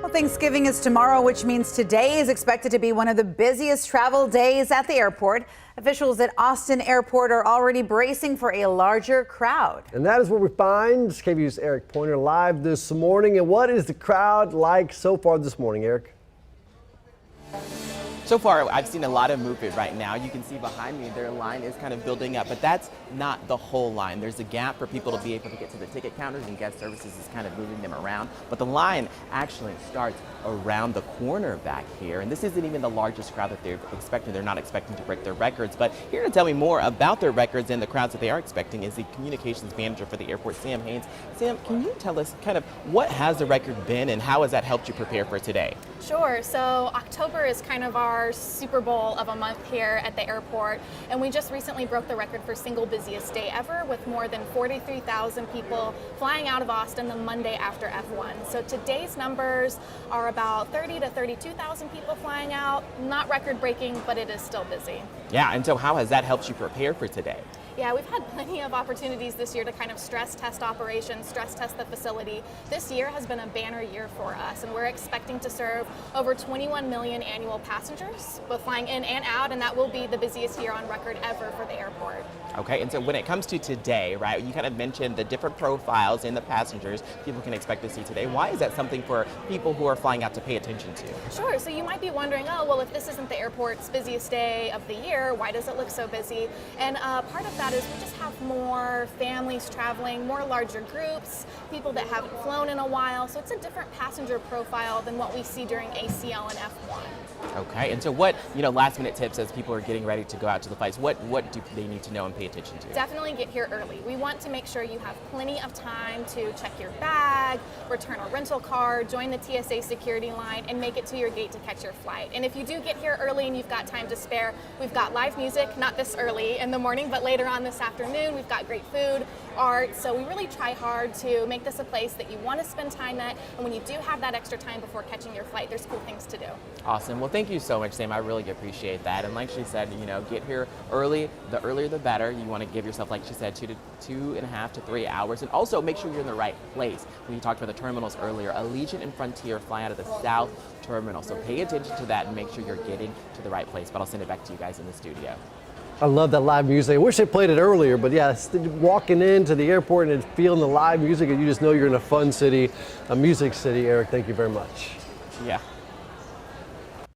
Well, Thanksgiving is tomorrow, which means today is expected to be one of the busiest travel days at the airport. Officials at Austin Airport are already bracing for a larger crowd. And that is where we find KVUE's Eric Pointer live this morning. And what is the crowd like so far this morning, Eric? So far, I've seen a lot of movement right now. You can see behind me, their line is kind of building up, but that's not the whole line. There's a gap for people to be able to get to the ticket counters, and guest services is kind of moving them around. But the line actually starts around the corner back here, and this isn't even the largest crowd that they're expecting. They're not expecting to break their records, but here to tell me more about their records and the crowds that they are expecting is the communications manager for the airport, Sam Haynes. Sam, can you tell us kind of what has the record been and how has that helped you prepare for today? Sure. So October is kind of our Super Bowl of a month here at the airport, and we just recently broke the record for single busiest day ever with more than 43,000 people flying out of Austin the Monday after F1. So today's numbers are about 30 to 32,000 people flying out. Not record breaking, but it is still busy. Yeah, and so how has that helped you prepare for today? Yeah, we've had plenty of opportunities this year to kind of stress test operations, stress test the facility. This year has been a banner year for us, and we're expecting to serve over 21 million annual passengers, both flying in and out, and that will be the busiest year on record ever for the airport. Okay, and so when it comes to today, right, you kind of mentioned the different profiles in the passengers people can expect to see today. Why is that something for people who are flying out to pay attention to? Sure, so you might be wondering, oh, well, if this isn't the airport's busiest day of the year, why does it look so busy? And part of that is we just have more families traveling, more larger groups, people that haven't flown in a while, so it's a different passenger profile than what we see during ACL and F1. Okay, and so what, last minute tips as people are getting ready to go out to the flights, what do they need to know and pay attention to? Definitely get here early. We want to make sure you have plenty of time to check your bag, return a rental car, join the TSA security line, and make it to your gate to catch your flight. And if you do get here early and you've got time to spare, we've got live music, not this early in the morning, but later on this afternoon. We've got great food, art, so we really try hard to make this a place that you want to spend time at, and when you do have that extra time before catching your flight, there's cool things to do. Awesome. Well, thank you so much, Sam. I really appreciate that. And like she said, get here early. The earlier the better. You want to give yourself, like she said, 2.5 to 3 hours. And also make sure you're in the right place. When you talked about the terminals earlier, Allegiant and Frontier fly out of the South Terminal. So pay attention to that and make sure you're getting to the right place. But I'll send it back to you guys in the studio. I love that live music. I wish they played it earlier, but yeah, walking into the airport and feeling the live music, and you just know you're in a fun city, a music city. Eric, thank you very much. Yeah.